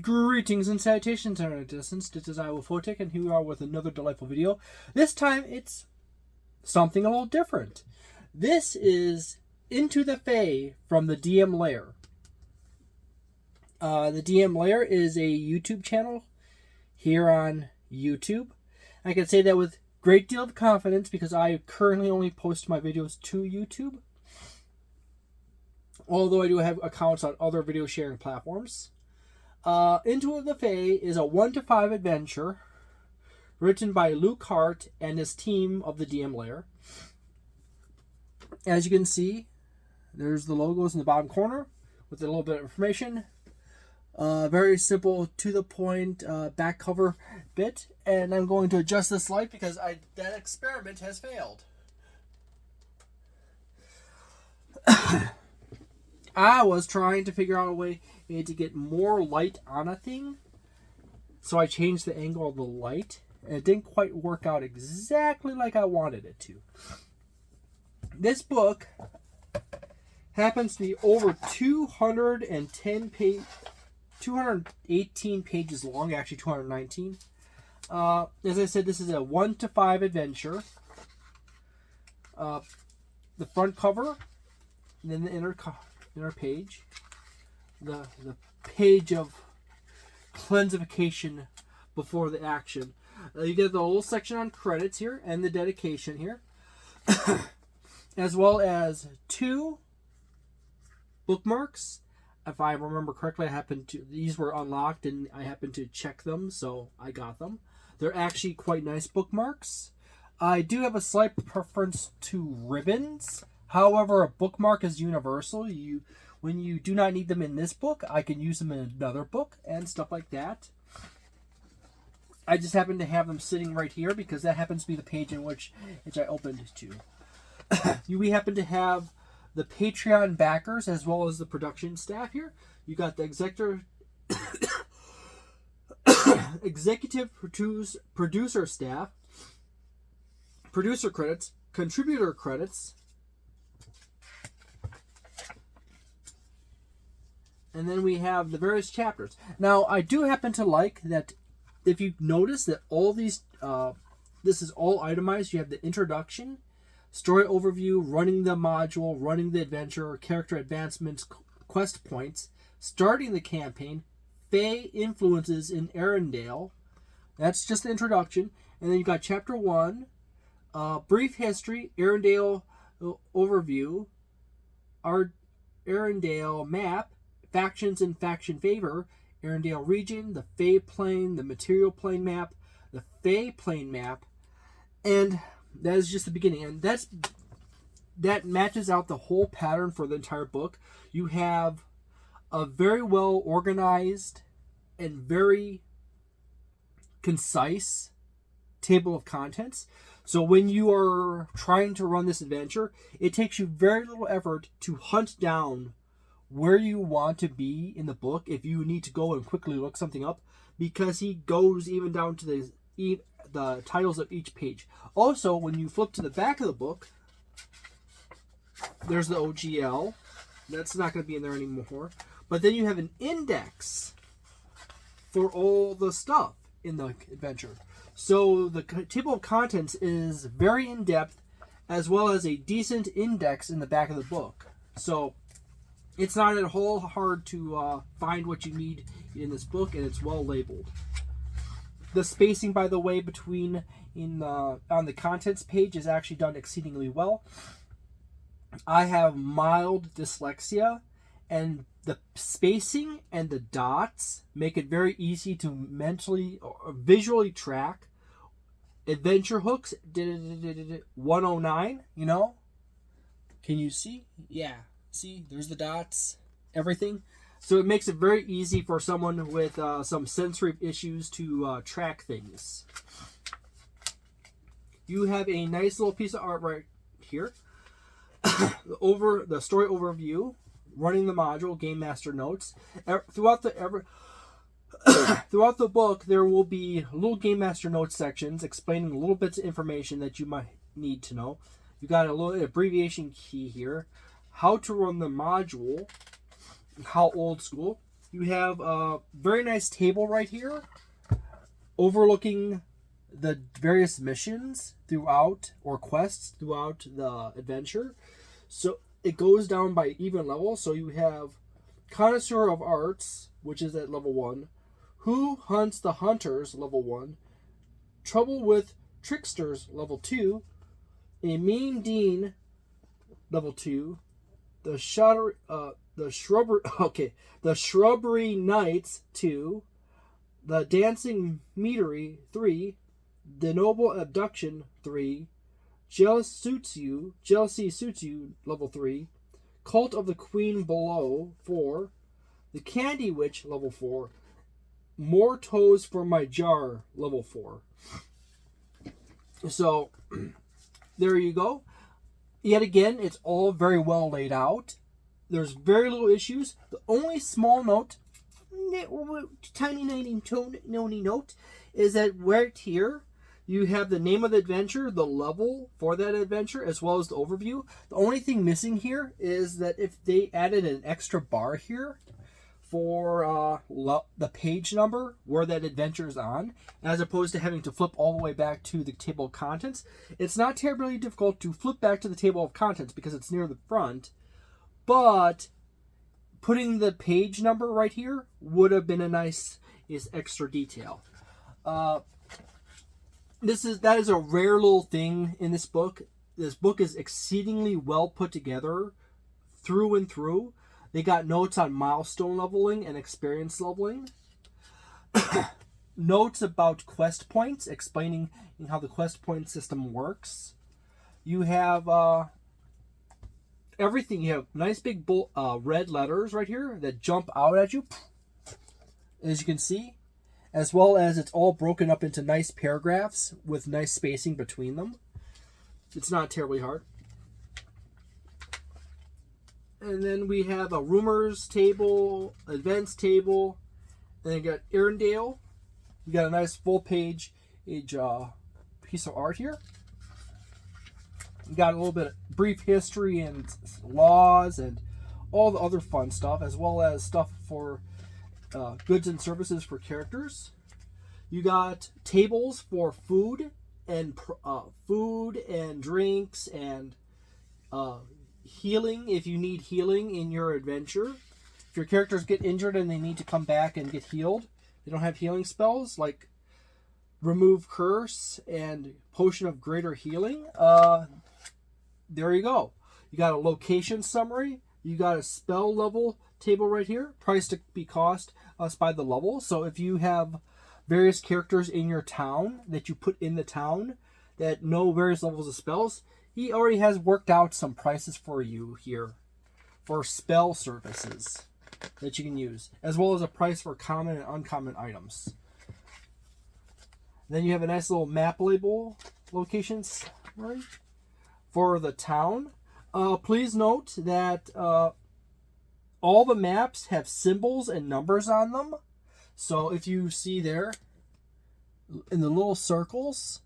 Greetings and salutations, internet distance. This is Wolfphototech, and here we are with another delightful video. This time, it's something a little different. This is Into the Fae from the DM Lair. The DM Lair is a YouTube channel here on YouTube. I can say that with great deal of confidence because I currently only post my videos to YouTube. Although I do have accounts on other video sharing platforms. Into the Fae is a 1-to-5 adventure written by Luke Hart and his team of the DM Lair. As you can see, there's the logos in the bottom corner with a little bit of information. Very simple, to the point back cover bit. And I'm going to adjust this light because that experiment has failed. I was trying to figure out a way to get more light on a thing. So I changed the angle of the light. And it didn't quite work out exactly like I wanted it to. This book happens to be over 218 pages long. Actually 219. As I said, this is a 1-to-5 adventure. The front cover. And then the inner page, the page of cleansification before the action. You get the little section on credits here and the dedication here, as well as 2 bookmarks. If I remember correctly, these were unlocked and I happened to check them, so I got them. They're actually quite nice bookmarks. I do have a slight preference to ribbons. However, a bookmark is universal. When you do not need them in this book, I can use them in another book and stuff like that. I just happen to have them sitting right here because that happens to be the page in which I opened to. We happen to have the Patreon backers as well as the production staff here. You got the executive producer staff, producer credits, contributor credits, and then we have the various chapters. Now, I do happen to like that if you notice that all these, this is all itemized. You have the introduction, story overview, running the module, running the adventure, character advancements, quest points, starting the campaign, Fae influences in Arendelle. That's just the introduction. And then you've got chapter 1, brief history, Arendelle overview, our Arendelle map, factions and faction favor, Arendelle region, the Fae plane, the material plane map, the Fae plane map, and that is just the beginning. And that matches out the whole pattern for the entire book. You have a very well organized and very concise table of contents. So when you are trying to run this adventure, it takes you very little effort to hunt down where you want to be in the book if you need to go and quickly look something up, because he goes even down to the titles of each page. Also, when you flip to the back of the book, there's the OGL. That's not going to be in there anymore. But then you have an index for all the stuff in the adventure. So the table of contents is very in-depth, as well as a decent index in the back of the book. So it's not at all hard to find what you need in this book, and it's well labeled. The spacing, by the way, on the contents page is actually done exceedingly well. I have mild dyslexia, and the spacing and the dots make it very easy to mentally or visually track. Adventure hooks, 109, you know? Can you see? Yeah. See, there's the dots, everything. So it makes it very easy for someone with some sensory issues to track things. You have a nice little piece of art right here. The story overview, running the module, game master notes. Throughout the book, there will be little game master notes sections explaining little bits of information that you might need to know. You got a little abbreviation key here. How to run the module, how old school, You have a very nice table right here overlooking the various missions throughout, or quests throughout the adventure. So it goes down by even level. So you have Connoisseur of Arts, which is at level 1. Who Hunts the Hunters, level 1. Trouble with Tricksters, level 2. A Mean Dean, level 2. The Shrubbery Knights, 2. The Dancing Meadery, 3. The Noble Abduction, 3. Jealousy Suits You, level 3. Cult of the Queen Below, 4. The Candy Witch, level 4. More Toes for My Jar, level 4. So, there you go. Yet again, it's all very well laid out. There's very little issues. The only small note, tiny note, is that right here, you have the name of the adventure, the level for that adventure, as well as the overview. The only thing missing here is that if they added an extra bar here for the page number where that adventure is on, as opposed to having to flip all the way back to the table of contents, it's not terribly difficult to flip back to the table of contents because it's near the front, but putting the page number right here would have been a nice extra detail. That is a rare little thing in this book. This book is exceedingly well put together through and through. They got notes on milestone leveling and experience leveling. Notes about quest points, explaining how the quest point system works. You have everything. You have nice big red letters right here that jump out at you, as you can see. As well as it's all broken up into nice paragraphs with nice spacing between them. It's not terribly hard. And then we have a rumors table, events table, and then you got Arendelle. You got a nice full page piece of art here. You got a little bit of brief history and laws and all the other fun stuff, as well as stuff for goods and services for characters. You got tables for food and drinks and healing if you need healing in your adventure. If your characters get injured and they need to come back and get healed, they don't have healing spells like Remove Curse and Potion of Greater Healing. There you go. You got a location summary. You got a spell level table right here. Price to be cost us by the level. So if you have various characters in your town that you put in the town that know various levels of spells, he already has worked out some prices for you here for spell services that you can use, as well as a price for common and uncommon items. Then you have a nice little map label locations right for the town. Please note that all the maps have symbols and numbers on them. So if you see there in the little circles,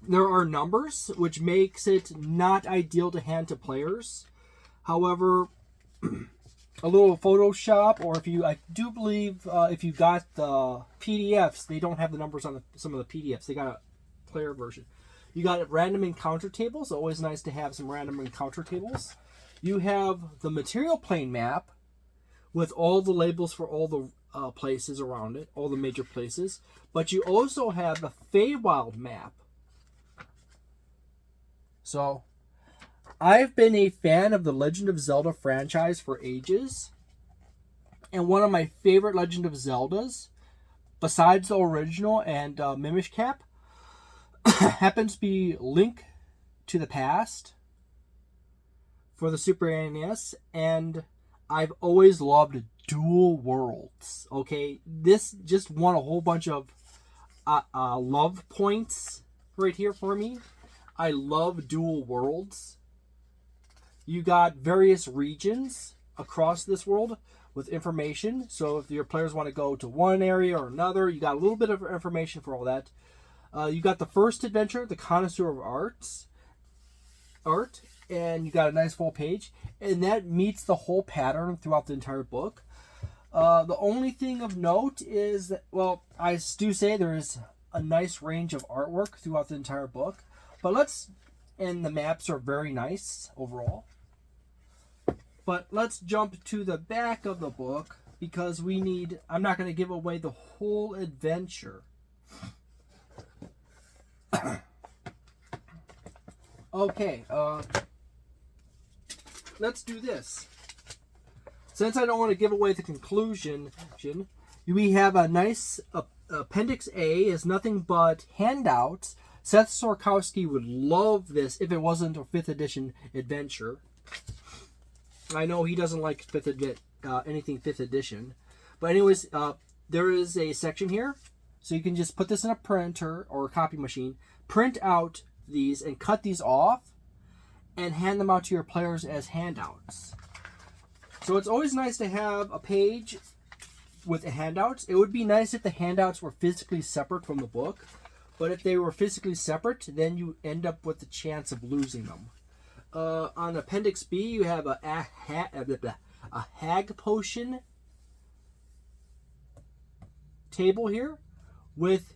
there are numbers, which makes it not ideal to hand to players. However, a little Photoshop, or I do believe if you got the PDFs, they don't have the numbers on some of the PDFs. They got a player version. You got random encounter tables. Always nice to have some random encounter tables. You have the material plane map with all the labels for all the places around it, all the major places. But you also have the Feywild map. So, I've been a fan of the Legend of Zelda franchise for ages. And one of my favorite Legend of Zeldas, besides the original and Mimish Cap, happens to be Link to the Past for the Super NES, and I've always loved Dual Worlds. Okay, this just won a whole bunch of love points right here for me. I love Dual Worlds. You got various regions across this world with information. So if your players want to go to one area or another, you got a little bit of information for all that. You got the first adventure, the Connoisseur of Art, and you got a nice full page, and that meets the whole pattern throughout the entire book. The only thing of note is that, well, I do say there is a nice range of artwork throughout the entire book, and the maps are very nice overall. But let's jump to the back of the book, because I'm not going to give away the whole adventure. Okay, let's do this. Since I don't want to give away the conclusion, we have a nice Appendix A is nothing but handouts. Seth Sorkowski would love this if it wasn't a 5th edition adventure. I know he doesn't like anything 5th edition. But anyways, there is a section here. So you can just put this in a printer or a copy machine, print out these and cut these off, and hand them out to your players as handouts. So it's always nice to have a page with the handouts. It would be nice if the handouts were physically separate from the book, but if they were physically separate, then you end up with the chance of losing them. On Appendix B, you have a hag potion table here with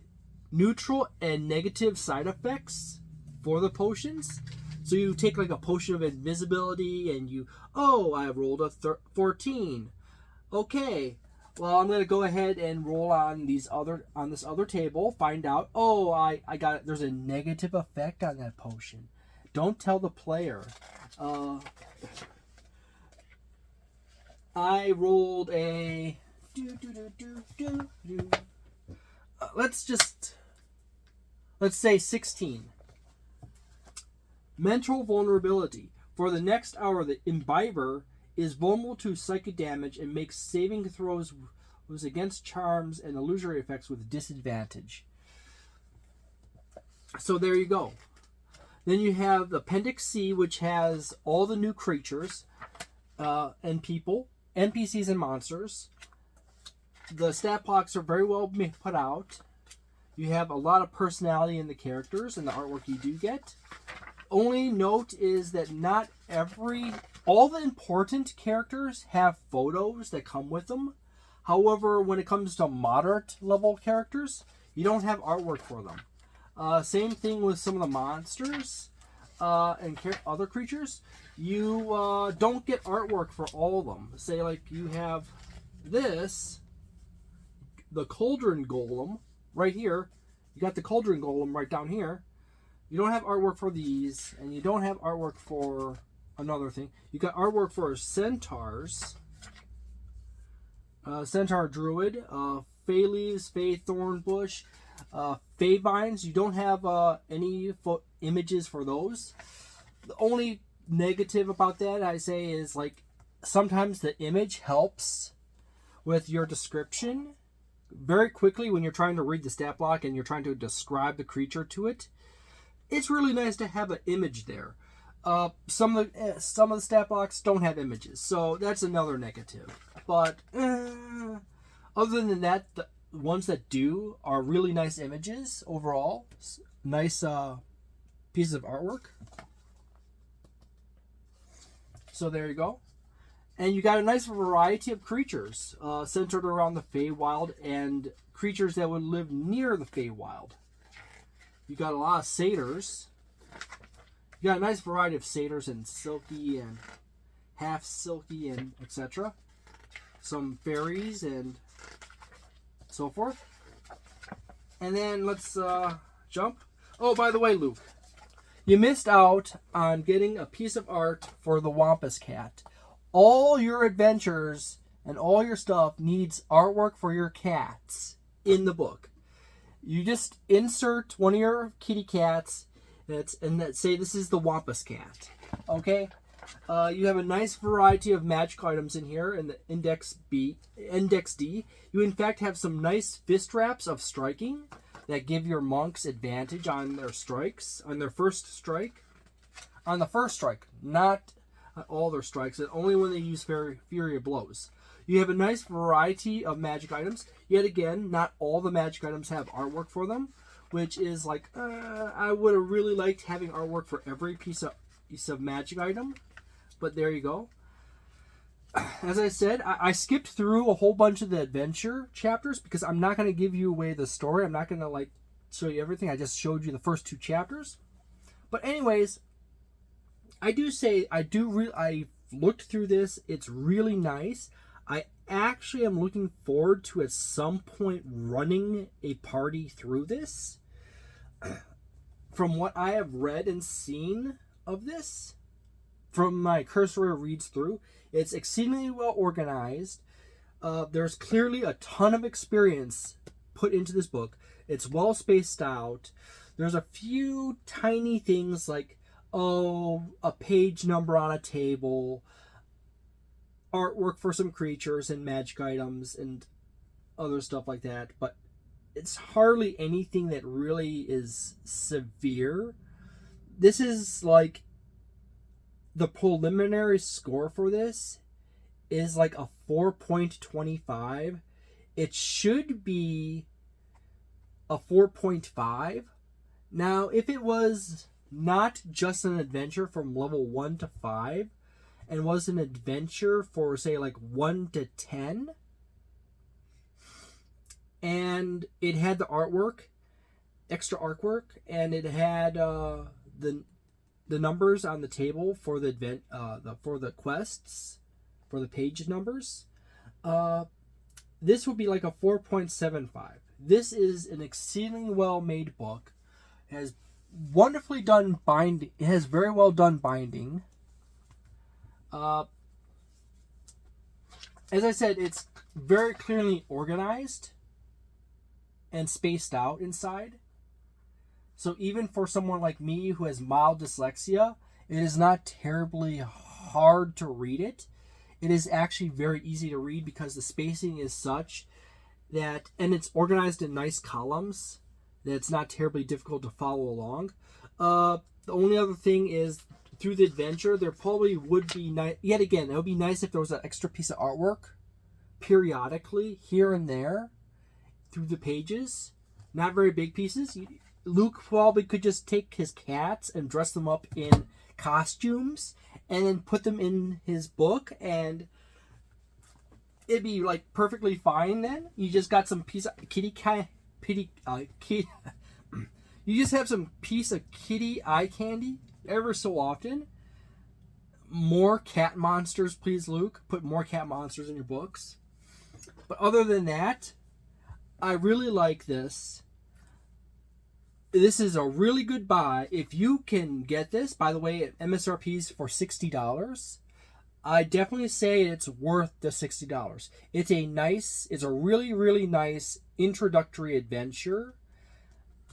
neutral and negative side effects for the potions. So you take like a potion of invisibility and I rolled a 14. Okay, well, I'm going to go ahead and roll on this other table, find out, I got it. There's a negative effect on that potion. Don't tell the player. I rolled a let's say 16. Mental vulnerability. For the next hour, the imbiber is vulnerable to psychic damage and makes saving throws against charms and illusory effects with disadvantage. So there you go. Then you have Appendix C, which has all the new creatures and people, NPCs and monsters. The stat blocks are very well put out. You have a lot of personality in the characters and the artwork you do get. Only note is that not all the important characters have photos that come with them. However, when it comes to moderate level characters, you don't have artwork for them. Same thing with some of the monsters and other creatures. You don't get artwork for all of them. Say like you have this, the Cauldron Golem right here. You got the Cauldron Golem right down here. You don't have artwork for these, and you don't have artwork for another thing. You got artwork for centaurs, Centaur Druid, Fey Leaves, Fey Thornbush, Fey Vines. You don't have any images for those. The only negative about that, I say, is like sometimes the image helps with your description very quickly when you're trying to read the stat block and you're trying to describe the creature to it. It's really nice to have an image there. Some of the stat blocks don't have images, so that's another negative. But other than that, the ones that do are really nice images overall. Nice pieces of artwork. So there you go. And you got a nice variety of creatures centered around the Feywild and creatures that would live near the Feywild. You got a lot of satyrs. You got a nice variety of satyrs and silky and half silky and etc. Some fairies and so forth. And then let's jump. Oh, by the way, Luke, you missed out on getting a piece of art for the Wampus Cat. All your adventures and all your stuff needs artwork for your cats in the book. You just insert one of your kitty cats and say this is the Wampus Cat. Okay? You have a nice variety of magic items in here in the Index D. You in fact have some nice fist wraps of striking that give your monks advantage on their strikes, on their first strike. On the first strike, not all their strikes, and only when they use Fury of Blows. You have a nice variety of magic items. Yet again, not all the magic items have artwork for them, which is like, I would have really liked having artwork for every piece of piece of magic item. But there you go. As I said, I skipped through a whole bunch of the adventure chapters because I'm not going to give you away the story. I'm not going to like show you everything. I just showed you the first 2 chapters. But anyways, I looked through this. It's really nice. I actually am looking forward to at some point running a party through this. From what I have read and seen of this, from my cursory reads through, it's exceedingly well organized. There's clearly a ton of experience put into this book. It's well spaced out. There's a few tiny things like, a page number on a table, artwork for some creatures and magic items and other stuff like that. But it's hardly anything that really is severe. This is like, the preliminary score for this is like a 4.25. It should be a 4.5. Now, if it was not just an adventure from level 1 to 5 and was an adventure for, say, like 1 to 10, and it had the artwork, extra artwork, and it had the numbers on the table for the for the quests, for the page numbers, this would be like a 4.75. This is an exceedingly well made book. It has wonderfully done binding. It has very well done binding. As I said, it's very clearly organized and spaced out inside. So even for someone like me who has mild dyslexia, it is not terribly hard to read it. It is actually very easy to read because the spacing is such that, and it's organized in nice columns, that it's not terribly difficult to follow along. The only other thing is, through the adventure, there probably would be, yet again, it would be nice if there was an extra piece of artwork periodically, here and there, through the pages. Not very big pieces. Luke probably could just take his cats and dress them up in costumes and then put them in his book, and it'd be like perfectly fine then. You just got some piece of you just have some piece of kitty eye candy ever so often. More cat monsters, please, Luke. Put more cat monsters in your books. But other than that, I really like this. This is a really good buy. If you can get this, by the way, at MSRP's for $60, I definitely say it's worth the $60. It's a really, really nice introductory adventure.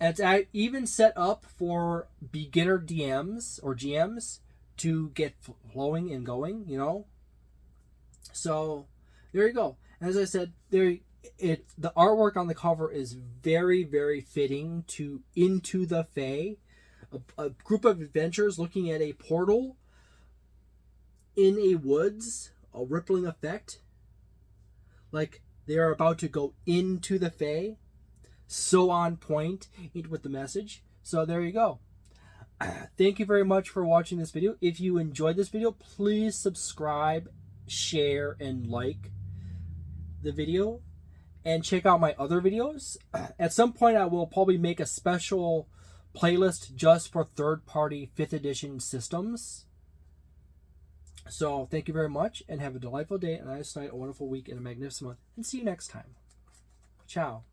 It's even set up for beginner DMs or GMs to get flowing and going, you know. So there you go. As I said, the artwork on the cover is very, very fitting to Into the Fae, a group of adventurers looking at a portal in a woods, a rippling effect, like they are about to go into the Fae. So on point with the message. So there you go. Thank you very much for watching this video. If you enjoyed this video, please subscribe, share, and like the video. And check out my other videos. At some point, I will probably make a special playlist just for third-party 5th edition systems. So thank you very much, and have a delightful day, a nice night, a wonderful week, and a magnificent month. And see you next time. Ciao.